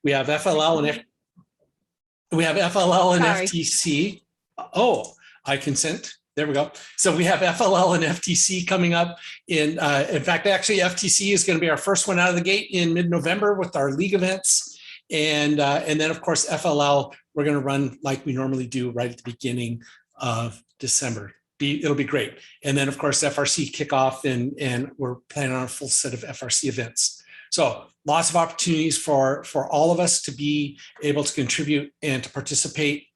We have FLL and Sorry. FTC. Oh, I consent. There we go. So we have FLL and FTC coming up in fact, actually FTC is going to be our first one out of the gate in mid-November with our league events. And then of course, FLL, we're going to run like we normally do right at the beginning of December. It'll be great. And then of course, FRC kickoff and we're planning on a full set of FRC events. So lots of opportunities for all of us to be able to contribute and to participate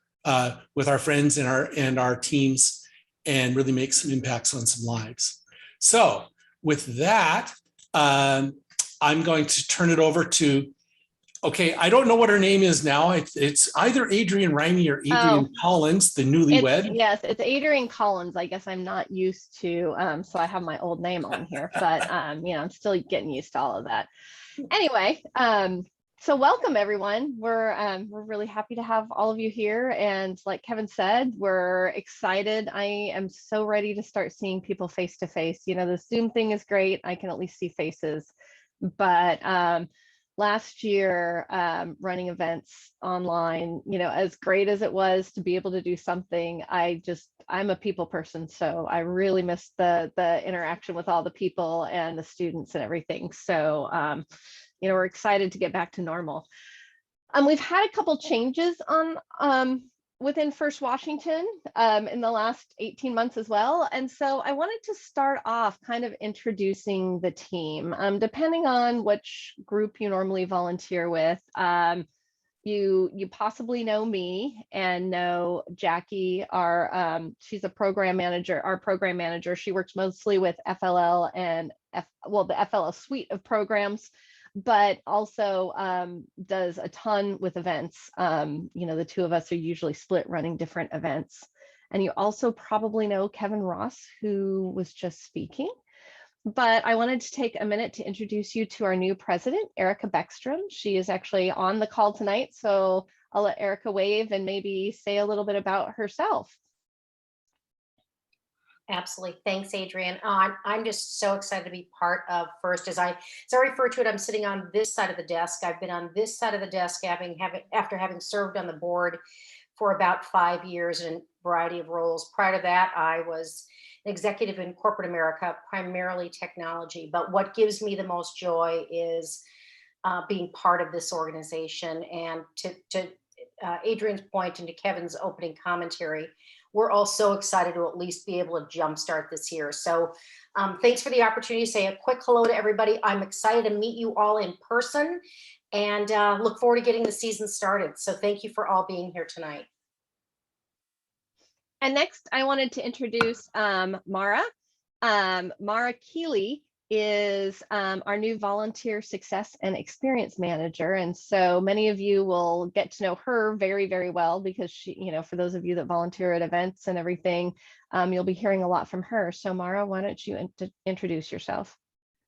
with our friends and our teams and really make some impacts on some lives. So with that, I'm going to turn it over to, okay, I don't know what her name is now. It's either Adrienne Rimey or Adrienne Collins, the newlywed. Yes, it's Adrienne Collins. I guess I'm not used to, so I have my old name on here, but I'm still getting used to all of that. Anyway, so welcome everyone. We're really happy to have all of you here, and like Kevin said, we're excited. I am so ready to start seeing people face to face. The Zoom thing is great. I can at least see faces, but last year running events online, as great as it was to be able to do something, I'm a people person, so I really missed the interaction with all the people and the students and everything. So we're excited to get back to normal. We've had a couple changes on within First Washington in the last 18 months as well. And so I wanted to start off kind of introducing the team. Depending on which group you normally volunteer with, you possibly know me and know Jackie, she's a program manager, our program manager. She works mostly with FLL and the FLL suite of programs, but also does a ton with events. The two of us are usually split running different events. And you also probably know Kevin Ross, who was just speaking. But I wanted to take a minute to introduce you to our new president, Erica Beckstrom. She is actually on the call tonight, so I'll let Erica wave and maybe say a little bit about herself. Absolutely. Thanks, Adrienne. I'm just so excited to be part of First. As I refer to it, I'm sitting on this side of the desk. I've been on this side of the desk after having served on the board for about 5 years in a variety of roles. Prior to that, I was an executive in corporate America, primarily technology. But what gives me the most joy is being part of this organization. And to Adrienne's point and to Kevin's opening commentary, we're all so excited to at least be able to jumpstart this year. So thanks for the opportunity to say a quick hello to everybody. I'm excited to meet you all in person and look forward to getting the season started. So thank you for all being here tonight. And next, I wanted to introduce Mara. Mara Keeley is our new volunteer success and experience manager. And so many of you will get to know her very, very well because she, for those of you that volunteer at events and everything, you'll be hearing a lot from her. So Mara, why don't you introduce yourself?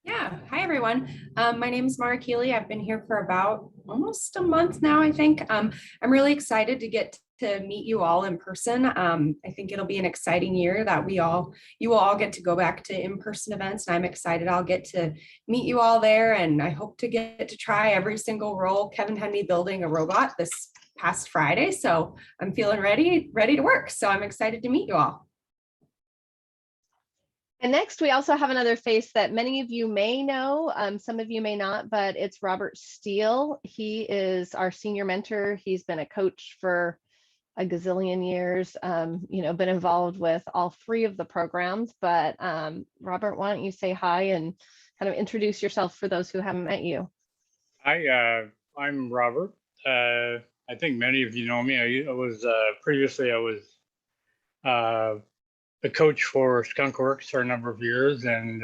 Yeah, hi everyone. My name is Mara Keeley. I've been here for about almost a month now, I think. I'm really excited to get to meet you all in person. I think it'll be an exciting year that you will all get to go back to in-person events, and I'm excited I'll get to meet you all there, and I hope to get to try every single role. Kevin had me building a robot this past Friday, so I'm feeling ready to work. So I'm excited to meet you all. And next, we also have another face that many of you may know, some of you may not, but it's Robert Steele. He is our senior mentor. He's been a coach for a gazillion years, been involved with all 3 of the programs. But Robert, why don't you say hi and kind of introduce yourself for those who haven't met you? Hi, I'm Robert. I think many of you know me. Previously I was the coach for Skunkworks for a number of years, and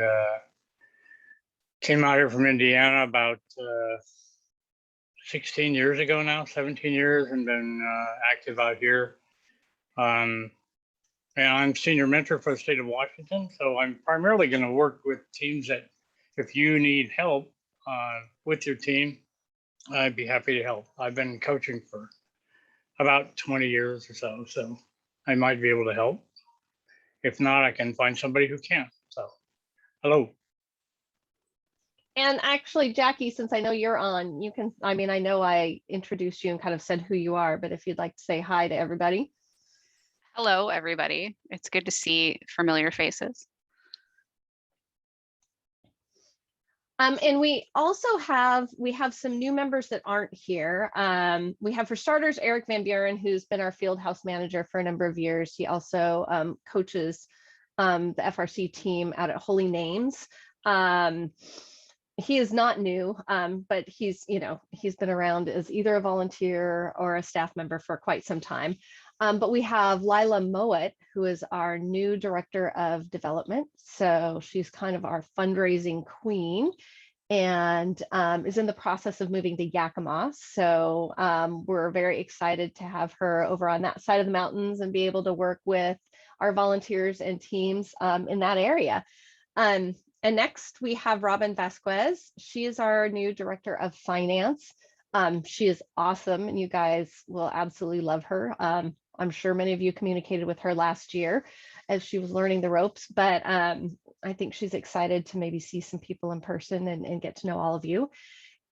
came out here from Indiana about 16 years ago now, 17 years, and been active out here. And I'm senior mentor for the state of Washington, so I'm primarily going to work with teams that if you need help with your team, I'd be happy to help. I've been coaching for about 20 years or so I might be able to help. If not, I can find somebody who can. So, hello. And actually, Jackie, since I know you're on, you can, I mean, I know I introduced you and kind of said who you are, but if you'd like to say hi to everybody. Hello, everybody. It's good to see familiar faces. And we also have some new members that aren't here. We have, for starters, Eric Van Buren, who's been our field house manager for a number of years. He also coaches the FRC team out at Holy Names. He is not new, but he's been around as either a volunteer or a staff member for quite some time. But we have Lila Mowat, who is our new director of development. So she's kind of our fundraising queen and is in the process of moving to Yakima. So we're very excited to have her over on that side of the mountains and be able to work with our volunteers and teams in that area. And next we have Robin Vasquez. She is our new director of finance. She is awesome and you guys will absolutely love her. I'm sure many of you communicated with her last year as she was learning the ropes, but I think she's excited to maybe see some people in person and get to know all of you.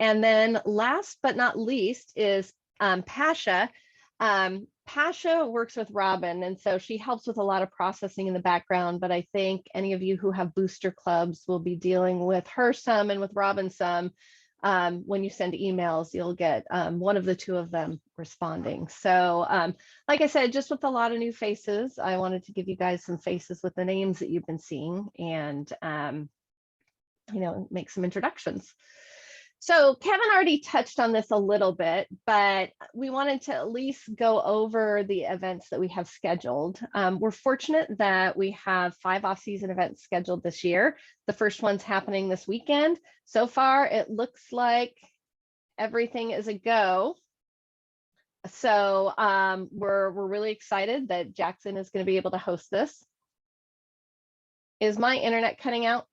And then last but not least is Pasha. Pasha works with Robin, and so she helps with a lot of processing in the background, but I think any of you who have booster clubs will be dealing with her some and with Robin some. When you send emails, you'll get one of the two of them responding. So like I said, just with a lot of new faces, I wanted to give you guys some faces with the names that you've been seeing and, make some introductions. So Kevin already touched on this a little bit, but we wanted to at least go over the events that we have scheduled. We're fortunate that we have 5 off-season events scheduled this year. The first one's happening this weekend. So far, it looks like everything is a go. So we're really excited that Jackson is going to be able to host this. Is my internet cutting out?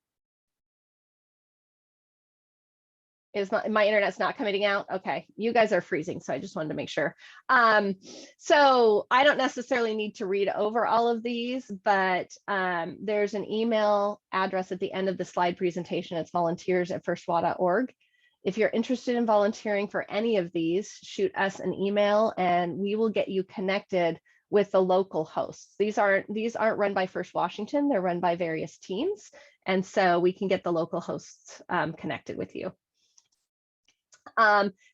Is my internet's not coming out? Okay, you guys are freezing, so I just wanted to make sure. So I don't necessarily need to read over all of these, but there's an email address at the end of the slide presentation. It's volunteers@firstwa.org. If you're interested in volunteering for any of these, shoot us an email and we will get you connected with the local hosts. These aren't run by First Washington, they're run by various teams. And so we can get the local hosts connected with you.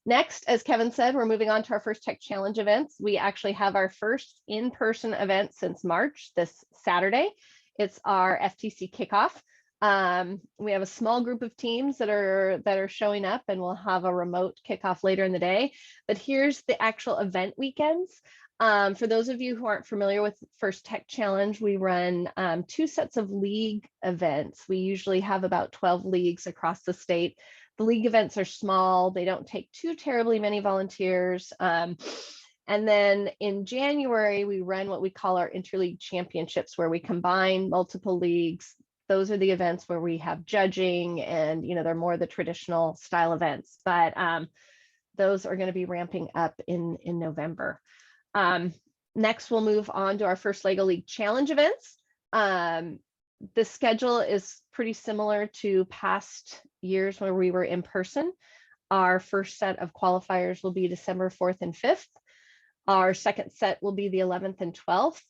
Next, as Kevin said, we're moving on to our first Tech Challenge events. We actually have our first in-person event since March, this Saturday. It's our FTC kickoff. We have a small group of teams that are showing up, and we'll have a remote kickoff later in the day. But here's the actual event weekends. For those of you who aren't familiar with First Tech Challenge, we run 2 sets of league events. We usually have about 12 leagues across the state. The league events are small. They don't take too terribly many volunteers. And then in January, we run what we call our interleague championships, where we combine multiple leagues. Those are the events where we have judging and, they're more the traditional style events, but those are going to be ramping up in November. Next, we'll move on to our first LEGO League Challenge events. The schedule is pretty similar to past years where we were in person. Our first set of qualifiers will be December 4th and 5th. Our second set will be the 11th and 12th.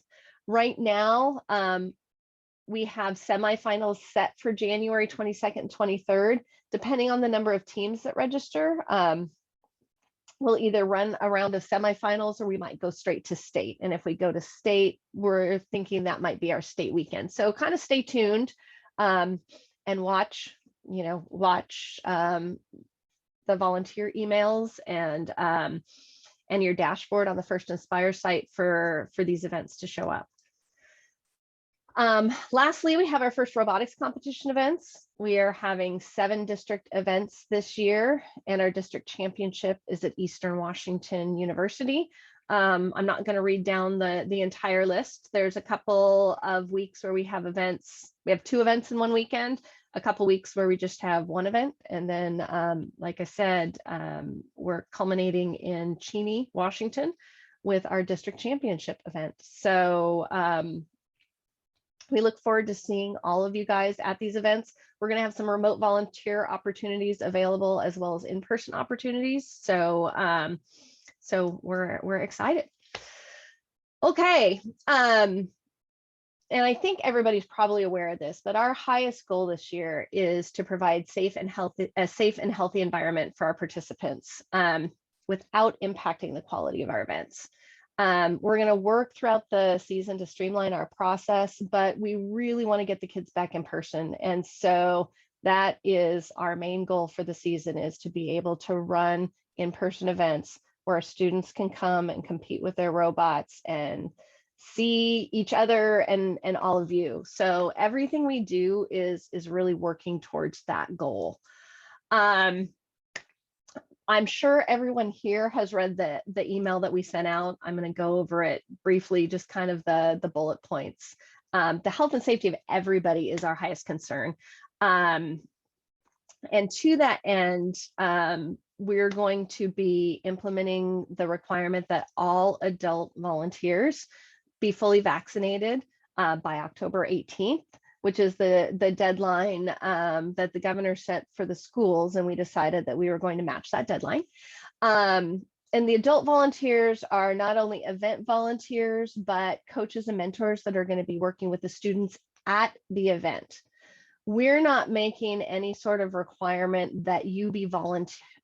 Right now, we have semifinals set for January 22nd and 23rd. Depending on the number of teams that register, we'll either run a round of semifinals or we might go straight to state. And if we go to state, we're thinking that might be our state weekend. So kind of stay tuned and watch the volunteer emails and your dashboard on the First Inspire site for these events to show up. Lastly, we have our first robotics competition events. We are having 7 district events this year, and our district championship is at Eastern Washington University. I'm not going to read down the entire list. There's a couple of weeks where we have events. We have 2 events in one weekend, a couple weeks where we just have 1 event. And then, like I said, we're culminating in Cheney, Washington with our district championship event. So We look forward to seeing all of you guys at these events. We're going to have some remote volunteer opportunities available as well as in-person opportunities. So, so we're excited. Okay. And I think everybody's probably aware of this, but our highest goal this year is to provide a safe and healthy environment for our participants without impacting the quality of our events. We're going to work throughout the season to streamline our process, but we really want to get the kids back in person. And so that is our main goal for the season, is to be able to run in-person events where our students can come and compete with their robots and see each other and all of you. So everything we do is really working towards that goal. I'm sure everyone here has read the email that we sent out. I'm going to go over it briefly, just kind of the bullet points. The health and safety of everybody is our highest concern. And to that end, we're going to be implementing the requirement that all adult volunteers be fully vaccinated by October 18th, which is the deadline that the governor set for the schools. And we decided that we were going to match that deadline. And the adult volunteers are not only event volunteers, but coaches and mentors that are going to be working with the students at the event. We're not making any sort of requirement that you be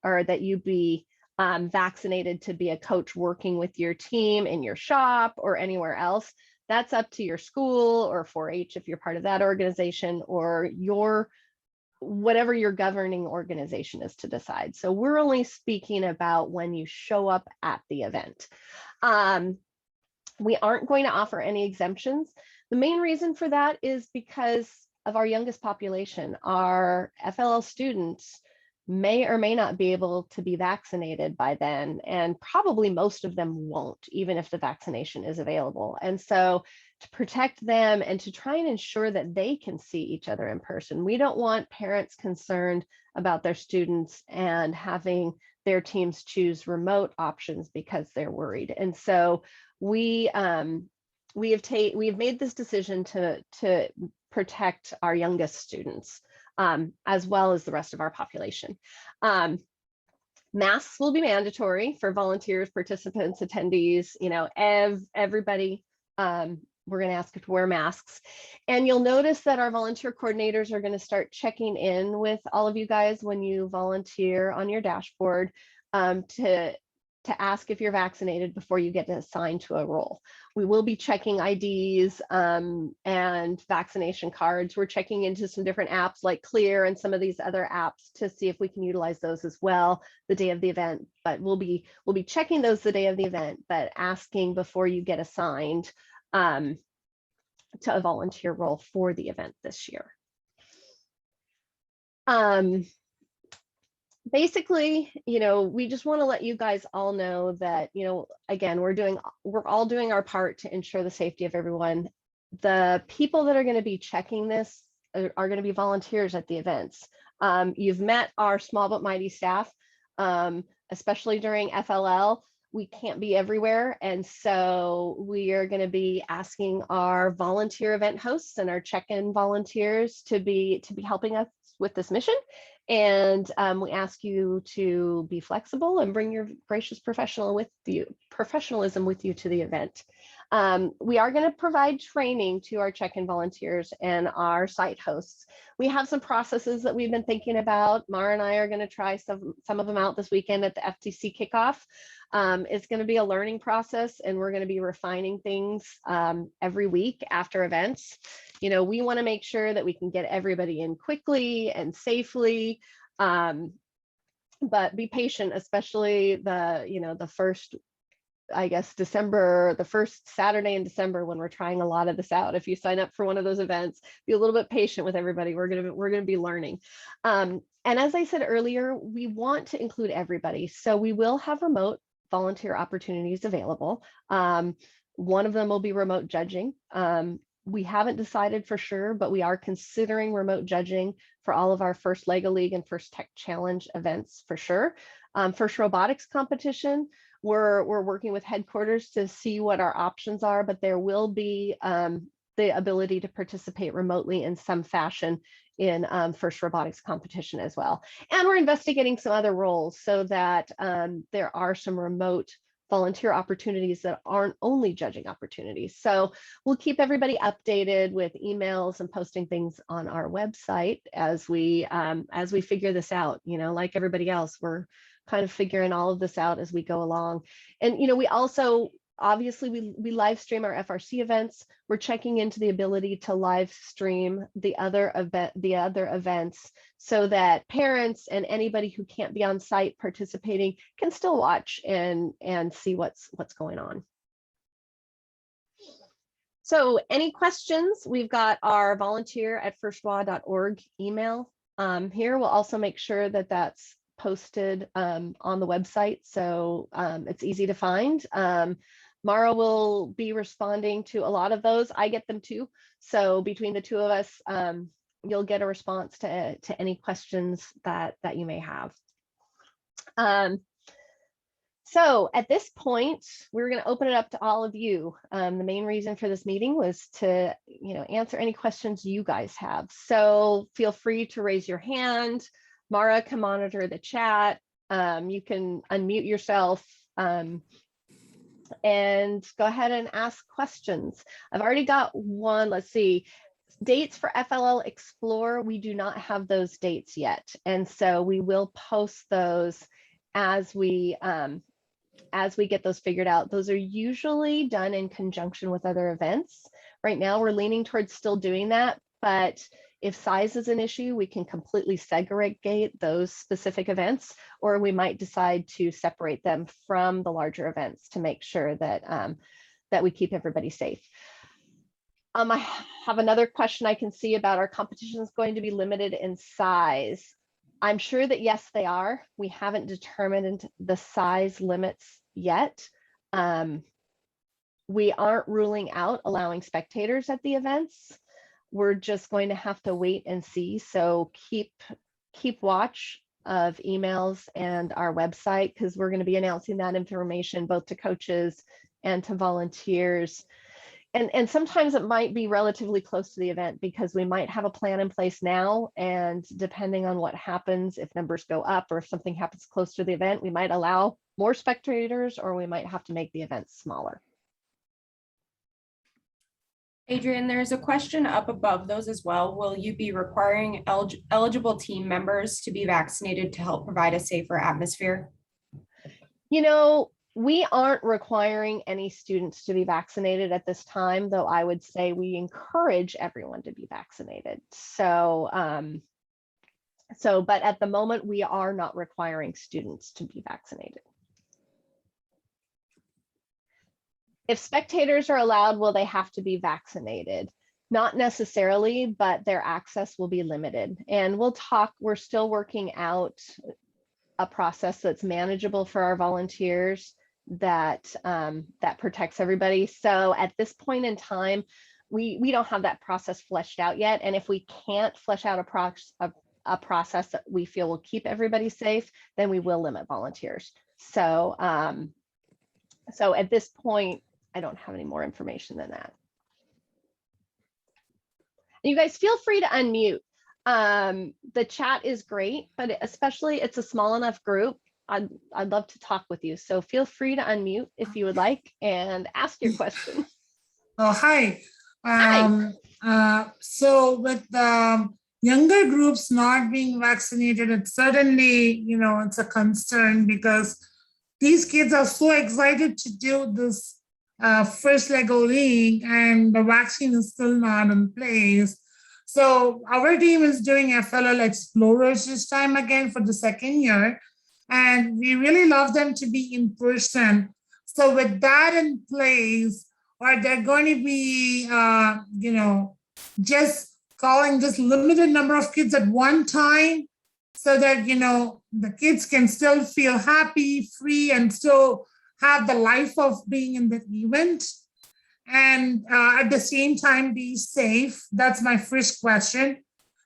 or that you be vaccinated to be a coach working with your team in your shop or anywhere else. That's up to your school or 4-H if you're part of that organization, or whatever your governing organization is to decide. So we're only speaking about when you show up at the event. We aren't going to offer any exemptions. The main reason for that is because of our youngest population. Our FLL students may or may not be able to be vaccinated by then, and probably most of them won't, even if the vaccination is available. And so to protect them and to try and ensure that they can see each other in person, we don't want parents concerned about their students and having their teams choose remote options because they're worried. And so we have made this decision to protect our youngest students, as well as the rest of our population. Masks will be mandatory for volunteers, participants, attendees, everybody. We're going to ask you to wear masks. And you'll notice that our volunteer coordinators are going to start checking in with all of you guys when you volunteer on your dashboard, to ask if you're vaccinated before you get assigned to a role. We will be checking IDs and vaccination cards. We're checking into some different apps like Clear and some of these other apps to see if we can utilize those as well the day of the event. But we'll be checking those the day of the event, but asking before you get assigned to a volunteer role for the event this year. Basically, we just want to let you guys all know that, again, we're all doing our part to ensure the safety of everyone. The people that are going to be checking this are going to be volunteers at the events. You've met our small but mighty staff, especially during FLL. We can't be everywhere. And so we are going to be asking our volunteer event hosts and our check-in volunteers to be helping us with this mission. And we ask you to be flexible and bring your gracious professionalism with you to the event. We are going to provide training to our check-in volunteers and our site hosts. We have some processes that we've been thinking about. Mara and I are going to try some of them out this weekend at the FTC kickoff. It's going to be a learning process, and we're going to be refining things every week after events. We want to make sure that we can get everybody in quickly and safely, but be patient, especially the first, the first Saturday in December, when we're trying a lot of this out. If you sign up for one of those events, be a little bit patient with everybody. We're gonna be learning. And as I said earlier, we want to include everybody. So we will have remote volunteer opportunities available. One of them will be remote judging. We haven't decided for sure, but we are considering remote judging for all of our First LEGO League and First Tech Challenge events for sure. First robotics competition, we're working with headquarters to see what our options are, but there will be the ability to participate remotely in some fashion in FIRST robotics competition as well. And we're investigating some other roles so that there are some remote volunteer opportunities that aren't only judging opportunities. So we'll keep everybody updated with emails and posting things on our website as we figure this out. You know, like everybody else, we're kind of figuring all of this out as we go along. And you know, we also obviously we live stream our FRC events. We're checking into the ability to live stream the other events so that parents and anybody who can't be on site participating can still watch and see what's going on. So any questions? We've got our volunteer@firstwa.org email here. We'll also make sure that that's posted on the website, so it's easy to find. Mara will be responding to a lot of those. I get them too. So between the two of us, you'll get a response to any questions that you may have. So at this point, we're going to open it up to all of you. The main reason for this meeting was to, you know, answer any questions you guys have. So feel free to raise your hand. Mara can monitor the chat. You can unmute yourself. And go ahead and ask questions. I've already got one. Let's see. Dates for FLL Explore. We do not have those dates yet. And so we will post those as we get those figured out. Those are usually done in conjunction with other events. Right now, we're leaning towards still doing that, but if size is an issue, we can completely segregate those specific events, or we might decide to separate them from the larger events to make sure that, that we keep everybody safe. I have another question I can see about our competitions going to be limited in size. I'm sure that yes, they are. We haven't determined the size limits yet. We aren't ruling out allowing spectators at the events. We're just going to have to wait and see. So keep watch of emails and our website, because we're going to be announcing that information both to coaches and to volunteers. And sometimes it might be relatively close to the event because we might have a plan in place now. And depending on what happens, if numbers go up or if something happens close to the event, we might allow more spectators or we might have to make the event smaller. Adrian, there's a question up above those as well. Will you be requiring eligible team members to be vaccinated to help provide a safer atmosphere? You know, we aren't requiring any students to be vaccinated at this time, though I would say we encourage everyone to be vaccinated. So, but at the moment, we are not requiring students to be vaccinated. If spectators are allowed, will they have to be vaccinated? Not necessarily, but their access will be limited. And we'll talk, we're still working out a process that's manageable for our volunteers that that protects everybody. So at this point in time, we don't have that process fleshed out yet. And if we can't flesh out a process that we feel will keep everybody safe, then we will limit volunteers. So so at this point, I don't have any more information than that. You guys feel free to unmute. The chat is great, but especially it's a small enough group. I'd love to talk with you. So feel free to unmute if you would like and ask your question. Oh, hi. Hi. So with younger groups not being vaccinated, it's certainly, you know, it's a concern because these kids are so excited to do this first Lego League and the vaccine is still not in place. So our team is doing FLL Explorers this time again for the second year. And we really love them to be in person. So with that in place, are there going to be, you know, just calling just limited number of kids at one time so that, you know, the kids can still feel happy, free, and still have the life of being in the event and at the same time be safe? That's my first question.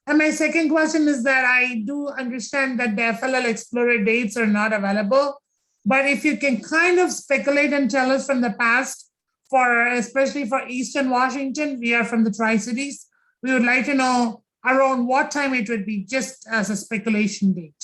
And my second question is that I do understand that the FLL Explorer dates are not available, but if you can kind of speculate and tell us from the past especially for Eastern Washington, we are from the Tri-Cities. We would like to know around what time it would be, just as a speculation date.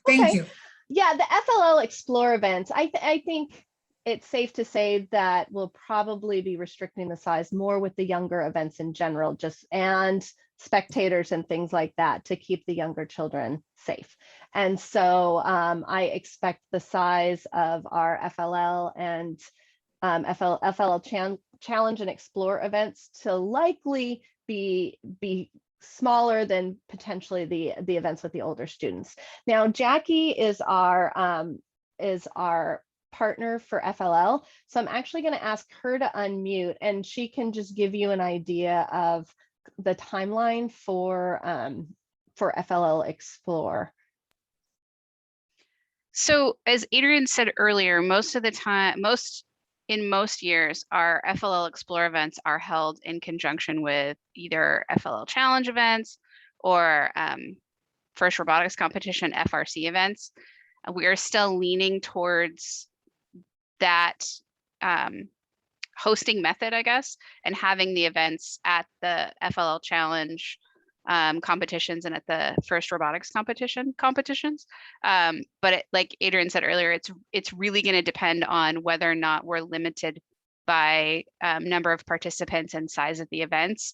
Thank Okay. you. Yeah, the FLL Explore events, I think it's safe to say that we'll probably be restricting the size more with the younger events in general, and spectators and things like that to keep the younger children safe. And so I expect the size of our FLL and FLL Challenge and Explore events to likely be smaller than potentially the events with the older students. Now, Jackie is our partner for FLL. So I'm actually going to ask her to unmute, and she can just give you an idea of the timeline for FLL Explore. So as Adrian said earlier, most of the time, in most years, our FLL Explore events are held in conjunction with either FLL Challenge events or First Robotics Competition, FRC events. We are still leaning towards that hosting method, I guess, and having the events at the FLL Challenge competitions and at the First Robotics competitions. But like Adrian said earlier, it's really going to depend on whether or not we're limited by number of participants and size of the events.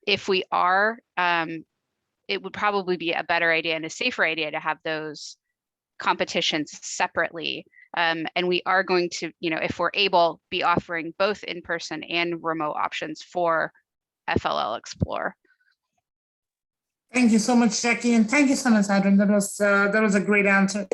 If we are, it would probably be a better idea and a safer idea to have those competitions separately. And we are going to, if we're able, be offering both in-person and remote options for FLL Explore. Thank you so much, Jackie, and thank you so much, Adrian. That was a great answer.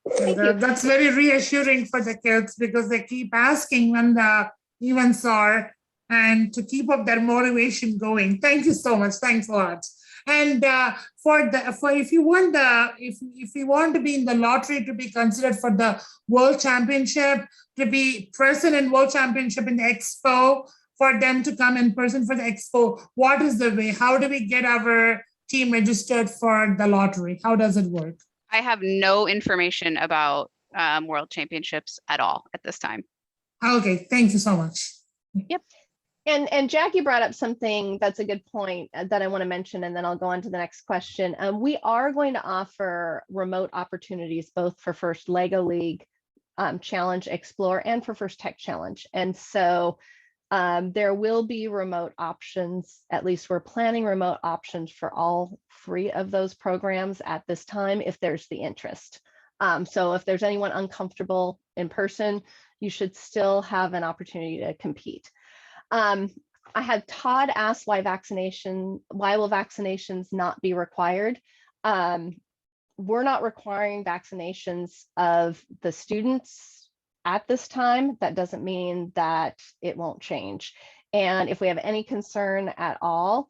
Thank you. That's very reassuring for the kids because they keep asking when the events are, and to keep up their motivation going. Thank you so much. Thanks a lot. And if you want to be in the lottery to be considered for the World Championship, to be present in World Championship in the Expo, for them to come in person for the Expo, what is the way? How do we get our team registered for the lottery? How does it work? I have no information about World Championships at all at this time. Okay, thank you so much. Yep. And Jackie brought up something that's a good point that I want to mention, and then I'll go on to the next question. We are going to offer remote opportunities both for First LEGO League Challenge Explore and for First Tech Challenge. And so there will be remote options. At least we're planning remote options for all 3 of those programs at this time if there's the interest. So if there's anyone uncomfortable in person, you should still have an opportunity to compete. I had Todd ask why will vaccinations not be required? We're not requiring vaccinations of the students at this time. That doesn't mean that it won't change. And if we have any concern at all,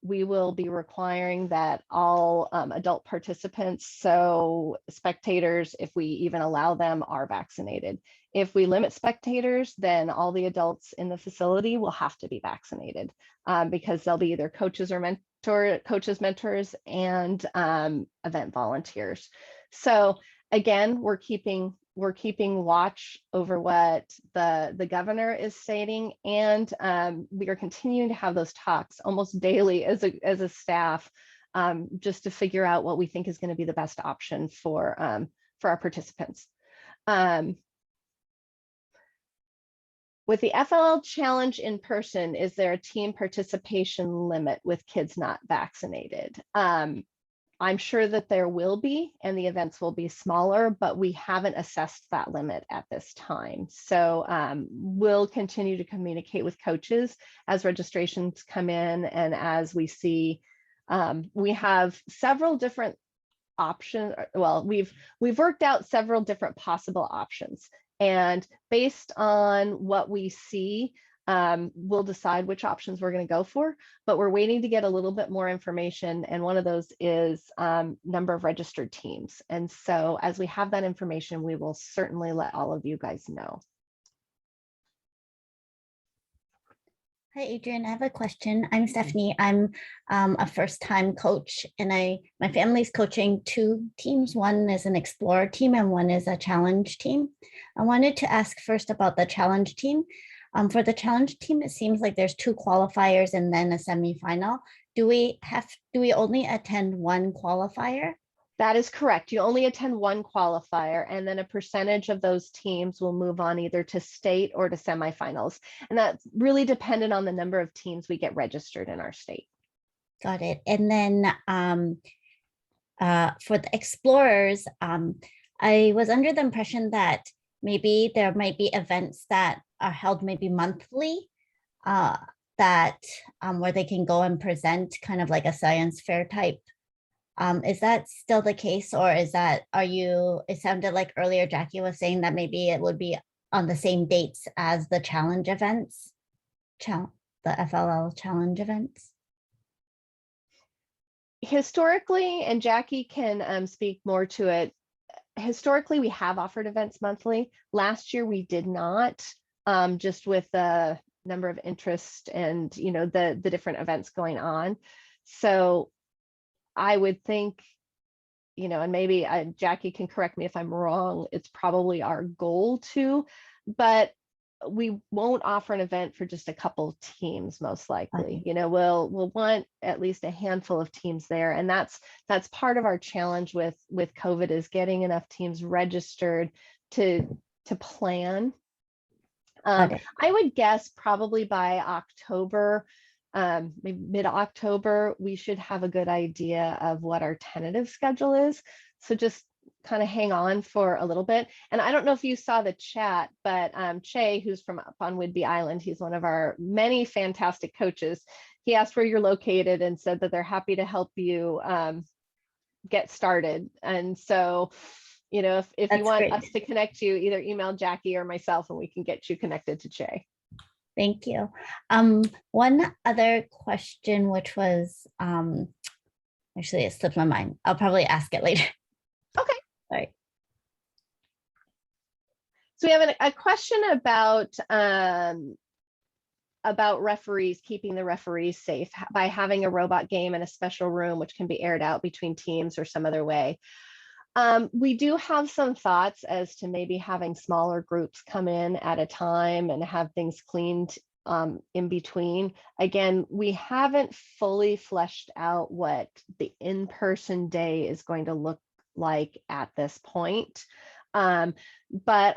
we will be requiring that all adult participants, so spectators, if we even allow them, are vaccinated. If we limit spectators, then all the adults in the facility will have to be vaccinated because they'll be either coaches or mentors, and event volunteers. So again, we're keeping watch over what the governor is stating, and we are continuing to have those talks almost daily as a staff, just to figure out what we think is going to be the best option for our participants. With the FLL Challenge in person, is there a team participation limit with kids not vaccinated? I'm sure that there will be, and the events will be smaller, but we haven't assessed that limit at this time. So we'll continue to communicate with coaches as registrations come in, and as we see, we have several different options. Well, we've worked out several different possible options, and based on what we see, we'll decide which options we're going to go for, but we're waiting to get a little bit more information. And one of those is number of registered teams. And so as we have that information, we will certainly let all of you guys know. Hi, Adrian. I have a question. I'm Stephanie. I'm a first-time coach, and my family's coaching 2 teams. One is an Explorer team, and one is a Challenge team. I wanted to ask first about the Challenge team. For the challenge team, it seems like there's 2 qualifiers and then a semifinal. Do we only attend one qualifier? That is correct. You only attend one qualifier, and then a percentage of those teams will move on either to state or to semifinals. And that's really dependent on the number of teams we get registered in our state. Got it. And then for the explorers, I was under the impression that maybe there might be events that are held maybe monthly, that where they can go and present kind of like a science fair type. Is that still the case, or is that, it sounded like earlier Jackie was saying that maybe it would be on the same dates as the challenge events, the FLL challenge events? Historically, and Jackie can speak more to it, historically, we have offered events monthly. Last year, we did not, just with the number of interest and, you know, the different events going on. So I would think, you know, and maybe Jackie can correct me if I'm wrong, it's probably our goal to, but we won't offer an event for just a couple teams, most likely. You know, we'll want at least a handful of teams there. And that's part of our challenge with COVID, is getting enough teams registered to plan. I would guess probably by October, maybe mid-October, we should have a good idea of what our tentative schedule is. So just kind of hang on for a little bit. And I don't know if you saw the chat, but Che, who's from up on Whidbey Island, he's one of our many fantastic coaches. He asked where you're located and said that they're happy to help you get started. And so, you know, if you want us to connect you, either email Jackie or myself and we can get you connected to Che. Thank you. One other question, which was, actually it slipped my mind. I'll probably ask it later. Okay. Sorry. So we have a question about referees, keeping the referees safe by having a robot game in a special room, which can be aired out between teams or some other way. We do have some thoughts as to maybe having smaller groups come in at a time and have things cleaned in between. Again, we haven't fully fleshed out what the in-person day is going to look like at this point. But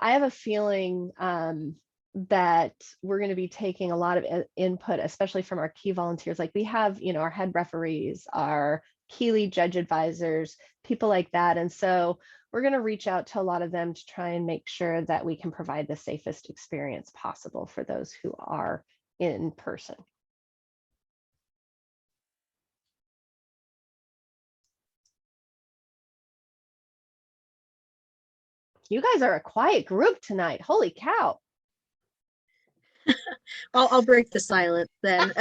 I have a feeling that we're going to be taking a lot of input, especially from our key volunteers. Like we have, you know, our head referees, our Keeley judge advisors, people like that. And so we're going to reach out to a lot of them to try and make sure that we can provide the safest experience possible for those who are in person. You guys are a quiet group tonight. Holy cow. I'll break the silence then.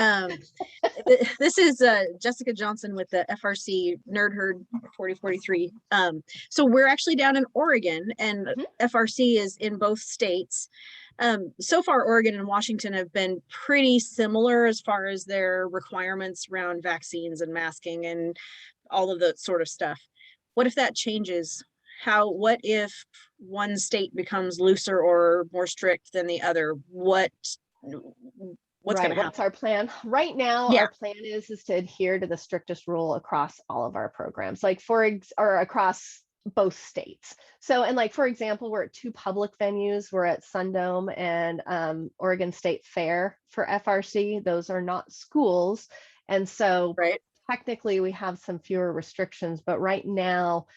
This is Jessica Johnson with the FRC Nerd Herd 4043. So we're actually down in Oregon, and FRC is in both states. So far, Oregon and Washington have been pretty similar as far as their requirements around vaccines and masking and all of that sort of stuff. What if that changes? What if one state becomes looser or more strict than the other? What's going to happen? What's our plan right now? Our plan is to adhere to the strictest rule across all of our programs, like or across both states. So, and like, for example, we're at 2 public venues. We're at Sundome and Oregon State Fair for FRC. Those are not schools. And so technically we have some fewer restrictions, but right now,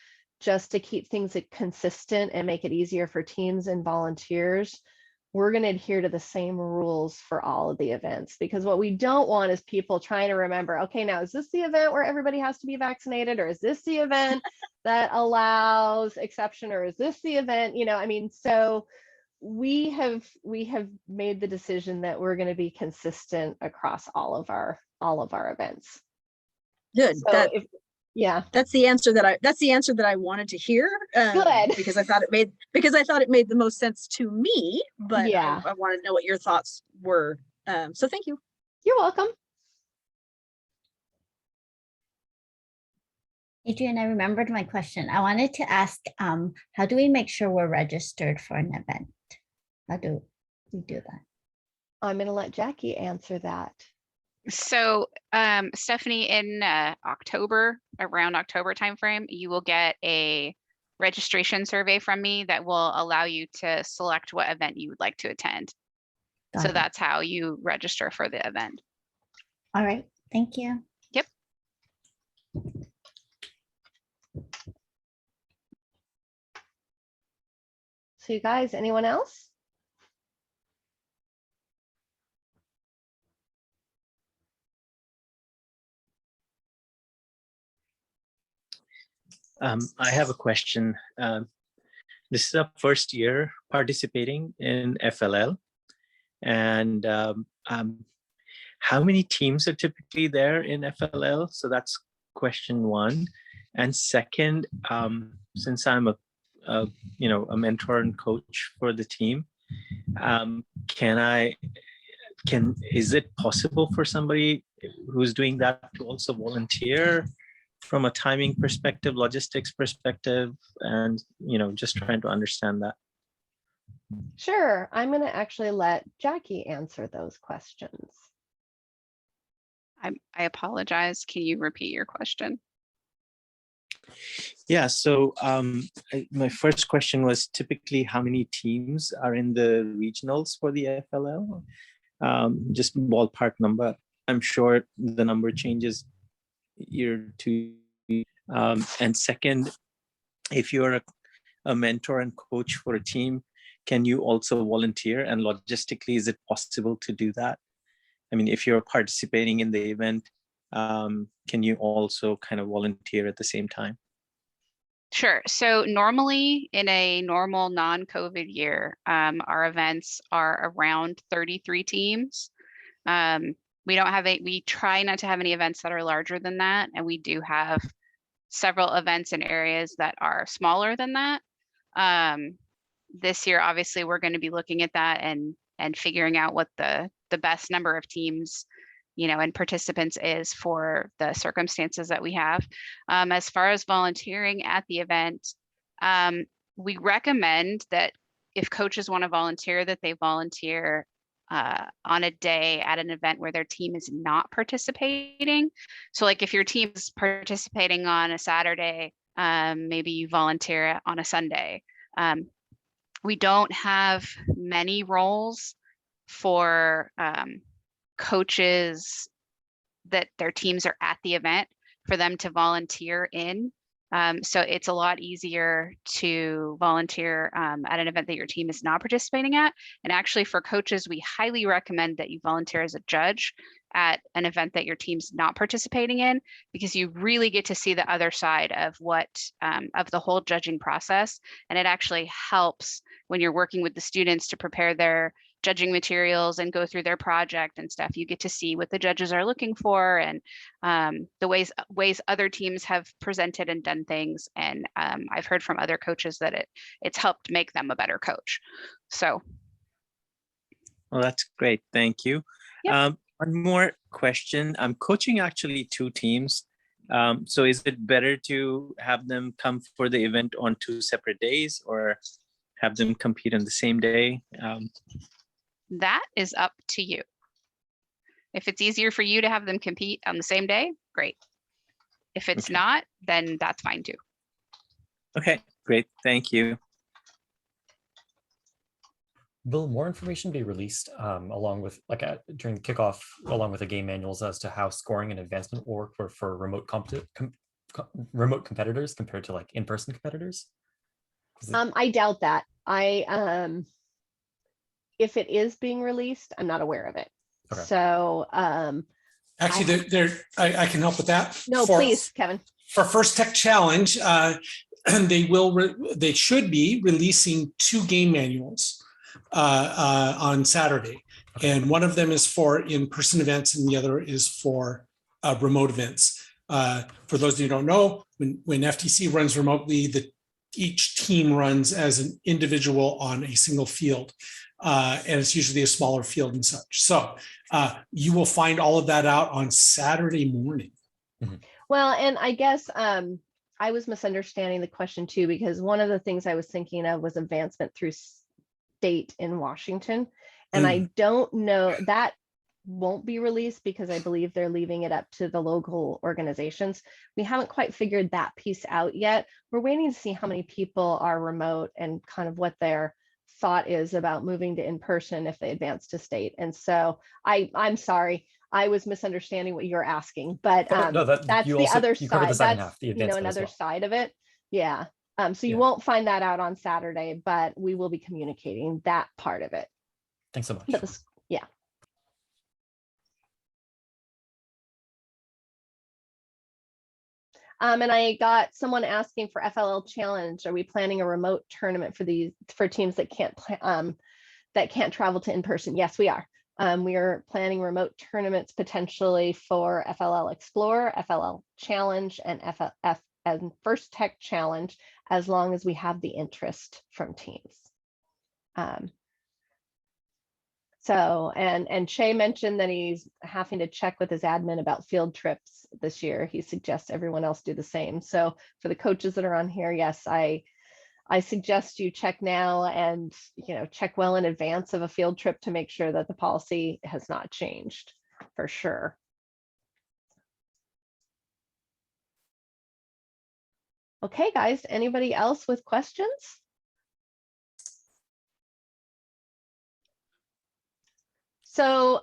just to keep things consistent and make it easier for teams and volunteers, we're going to adhere to the same rules for all of the events, because what we don't want is people trying to remember, okay, now is this the event where everybody has to be vaccinated, or is this the event that allows exception, or is this the event, you know, I mean, so we have made the decision that we're going to be consistent across all of our events. Good. So that's the answer that I wanted to hear. Good. Because I thought it made the most sense to me, but I wanted to know what your thoughts were. So thank you. You're welcome. Adrian, I remembered my question. I wanted to ask, how do we make sure we're registered for an event? How do we do that? I'm going to let Jackie answer that. So, Stephanie, in October, around October timeframe, you will get a registration survey from me that will allow you to select what event you would like to attend. Got So it. that's how you register for the event. All right, thank you. Yep. So you guys, anyone else? I have a question. This is our first year participating in FLL. And how many teams are typically there in FLL? So that's question one. And second, since I'm a mentor and coach for the team, is it possible for somebody who's doing that to also volunteer from a timing perspective, logistics perspective, and just trying to understand that? Sure. I'm going to actually let Jackie answer those questions. I apologize. Can you repeat your question? Yeah, so my first question was typically how many teams are in the regionals for the FLL? Just ballpark number. I'm sure the number changes year to year. And second, if you're a mentor and coach for a team, can you also volunteer? And logistically, is it possible to do that? I mean, if you're participating in the event, can you also kind of volunteer at the same time? Sure. So normally in a normal non-COVID year, our events are around 33 teams. We try not to have any events that are larger than that. And we do have several events in areas that are smaller than that. This year, obviously, we're going to be looking at that and figuring out what the best number of teams, and participants is for the circumstances that we have. As far as volunteering at the event, we recommend that if coaches want to volunteer, that they volunteer on a day at an event where their team is not participating. So like if your team is participating on a Saturday, maybe you volunteer on a Sunday. We don't have many roles for coaches that their teams are at the event for them to volunteer in. So it's a lot easier to volunteer at an event that your team is not participating at. And actually for coaches, we highly recommend that you volunteer as a judge at an event that your team's not participating in, because you really get to see the other side of of the whole judging process. And it actually helps when you're working with the students to prepare their judging materials and go through their project and stuff. You get to see what the judges are looking for and the ways other teams have presented and done things. And I've heard from other coaches that it's helped make them a better coach. So. Well, that's great. Thank you. Yep. One more question. I'm coaching actually 2 teams. So is it better to have them come for the event on 2 separate days or have them compete on the same day? That is up to you. If it's easier for you to have them compete on the same day, great. If it's Okay. not, then that's fine too. Okay, great. Thank you. Will more information be released along with during the kickoff, along with the game manuals as to how scoring and advancement will work for remote remote competitors compared to like in-person competitors? I doubt that. If it is being released, I'm not aware of it. Okay. So Actually, I can help with that. no, please, Kevin. For First Tech Challenge, they should be releasing 2 game manuals on Saturday. And one of them is for in-person events and the other is for remote events. For those of you who don't know, when FTC runs remotely, each team runs as an individual on a single field. And it's usually a smaller field and such. So you will find all of that out on Saturday morning. Well, and I guess I was misunderstanding the question too, because one of the things I was thinking of was advancement through state in Washington. And I don't know, that won't be released because I believe they're leaving it up to the local organizations. We haven't quite figured that piece out yet. We're waiting to see how many people are remote and kind of what their thought is about moving to in-person if they advance to state. And so I'm sorry, I was misunderstanding what you're asking, but No, that's you the also- other you covered the side. second That's, half, the you know, advancement as another well. side of it. Yeah. So you Yeah. won't find that out on Saturday, but we will be communicating that part of it. Thanks so much. But this, yeah. And I got someone asking for FLL Challenge. Are we planning a remote tournament for teams that can't travel to in person? Yes, we are. We are planning remote tournaments potentially for FLL Explorer, FLL Challenge, and and First Tech Challenge, as long as we have the interest from teams. So, and Shay mentioned that he's having to check with his admin about field trips this year. He suggests everyone else do the same. So for the coaches that are on here, yes, I suggest you check now and, you know, check well in advance of a field trip to make sure that the policy has not changed for sure. Okay, guys, anybody else with questions? So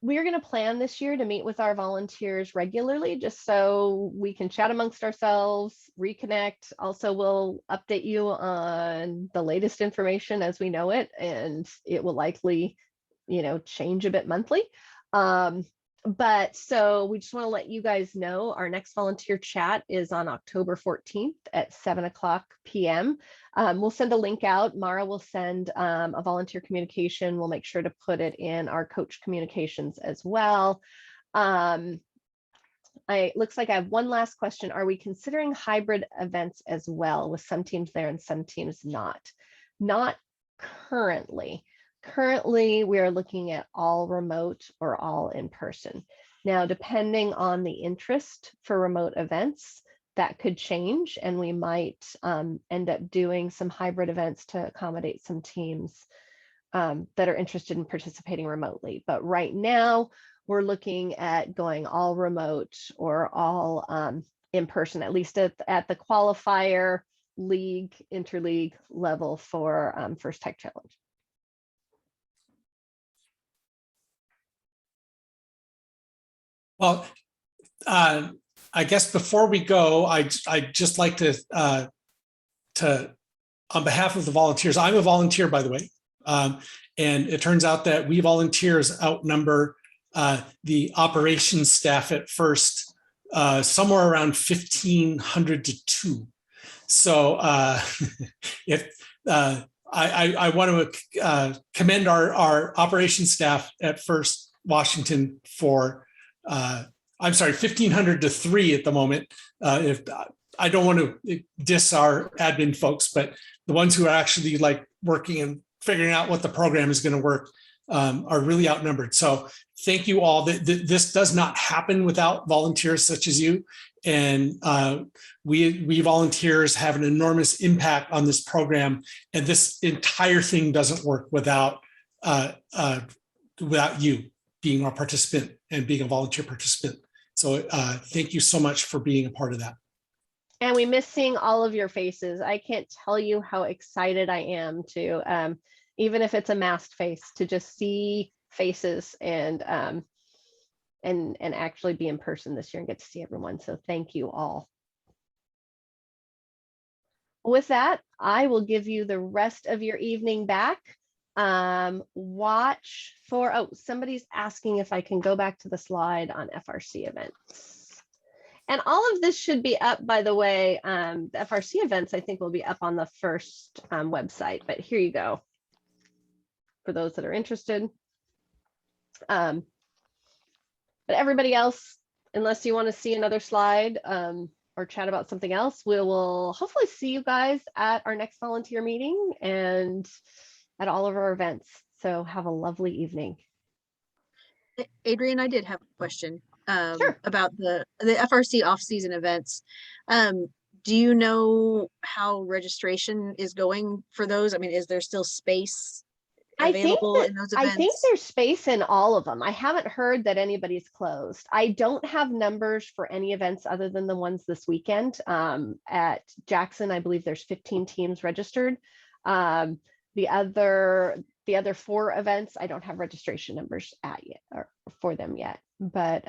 we're going to plan this year to meet with our volunteers regularly, just so we can chat amongst ourselves, reconnect. Also, we'll update you on the latest information as we know it, and it will likely, you know, change a bit monthly. But so we just want to let you guys know our next volunteer chat is on October 14th at 7:00 p.m. We'll send a link out. Mara will send a volunteer communication. We'll make sure to put it in our coach communications as well. Looks like I have one last question. Are we considering hybrid events as well, with some teams there and some teams not? Not currently. Currently, we are looking at all remote or all in person. Now, depending on the interest for remote events, that could change, and we might end up doing some hybrid events to accommodate some teams that are interested in participating remotely. But right now, we're looking at going all remote or all in person, at least at the qualifier league, interleague level for First Tech Challenge. Well, I guess before we go, I'd just like to, on behalf of the volunteers, I'm a volunteer, by the way, and it turns out that we volunteers outnumber the operations staff at First somewhere around 1,500 to 2. So if I want to commend our operations staff at First Washington for, I'm sorry, 1,500 to 3 at the moment. If I don't want to diss our admin folks, but the ones who are actually like working and figuring out what the program is going to work are really outnumbered. So thank you all. This does not happen without volunteers such as you. And we volunteers have an enormous impact on this program. And this entire thing doesn't work without you being our participant and being a volunteer participant. So thank you so much for being a part of that. And we miss seeing all of your faces. I can't tell you how excited I am to, even if it's a masked face, to just see faces and actually be in person this year and get to see everyone. So thank you all. With that, I will give you the rest of your evening back. Watch for, oh, somebody's asking if I can go back to the slide on FRC events. And all of this should be up, by the way. The FRC events, I think, will be up on the First website, but here you go for those that are interested. But everybody else, unless you want to see another slide or chat about something else, we will hopefully see you guys at our next volunteer meeting and at all of our events. So have a lovely evening. Adrian, I did have a question Sure. about the FRC off-season events. Do you know how registration is going for those? I mean, is there still space I think available in those I think events? there's space in all of them. I haven't heard that anybody's closed. I don't have numbers for any events other than the ones this weekend. At Jackson, I believe there's 15 teams registered. The other 4 events, I don't have registration numbers or for them yet. But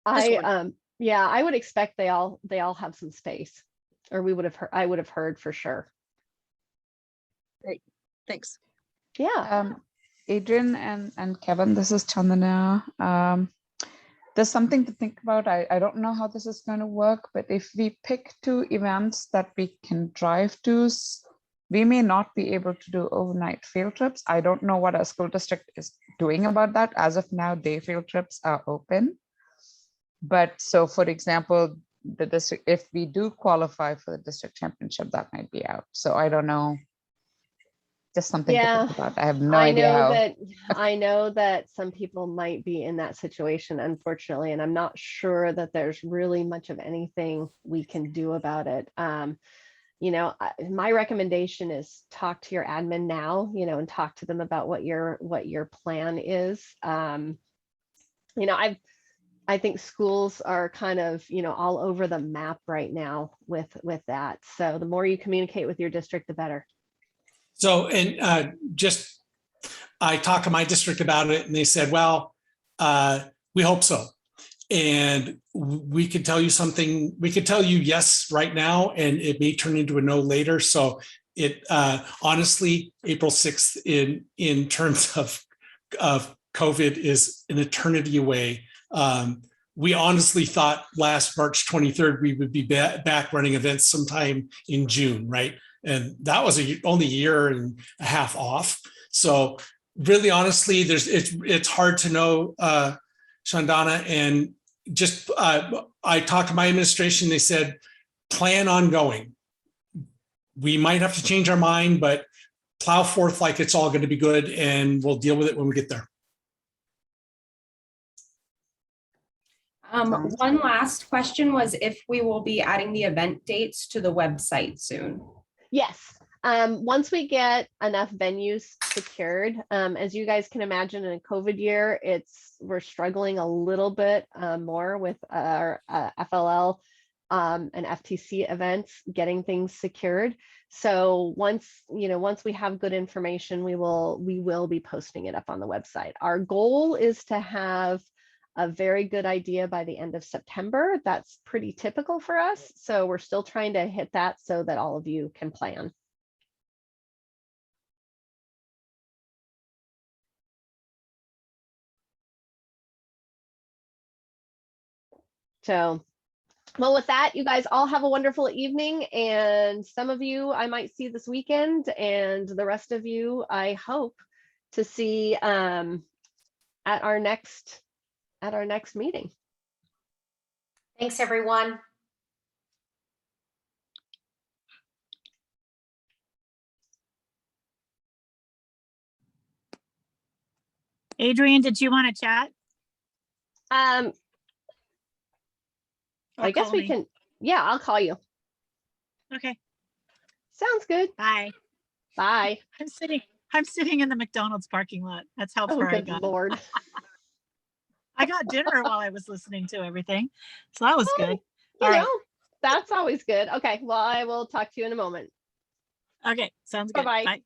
Okay. I would expect they all have some space, or I would have heard for sure. Great, thanks. Yeah. Adrian and Kevin, this is Chandana. There's something to think about. I don't know how this is going to work, but if we pick 2 events that we can drive to, we may not be able to do overnight field trips. I don't know what our school district is doing about that. As of now, day field trips are open. But so, for example, the district, if we do qualify for the district championship, that might be out. So I don't know. Just something to think about. I have no idea how. I know that some people might be in that situation, unfortunately, and I'm not sure that there's really much of anything we can do about it. My recommendation is talk to your admin now, and talk to them about what your plan is. I think schools are kind of, all over the map right now with that. So the more you communicate with your district, the better. So, and I talked to my district about it and they said, well, we hope so. And we could tell you something, we could tell you yes right now, and it may turn into a no later. So it honestly, April 6th in terms of COVID is an eternity away. We honestly thought last March 23rd, we would be back running events sometime in June, right? And that was only a year and a half off. So really, honestly, it's hard to know, Chandana, and just I talked to my administration. They said, plan on going. We might have to change our mind, but plow forth like it's all going to be good, and we'll deal with it when we get there. One last question was if we will be adding the event dates to the website soon. Yes. Once we get enough venues secured, as you guys can imagine, in a COVID year, we're struggling a little bit more with our FLL and FTC events, getting things secured. So once we have good information, we will be posting it up on the website. Our goal is to have a very good idea by the end of September. That's pretty typical for us. So we're still trying to hit that so that all of you can plan. So, well, with that, you guys all have a wonderful evening. And some of you I might see this weekend, and the rest of you I hope to see at our next meeting. Thanks, everyone. Adrian, did you want to chat? I guess we can. Yeah, I'll call you. Okay. Sounds good. Bye. Bye. I'm sitting in the McDonald's parking lot. That's how far I got. Lord. I got dinner while I was listening to everything. So that was good. You know, that's always good. Okay. Well, I will talk to you in a moment. Okay. Sounds good. Bye-bye. Bye.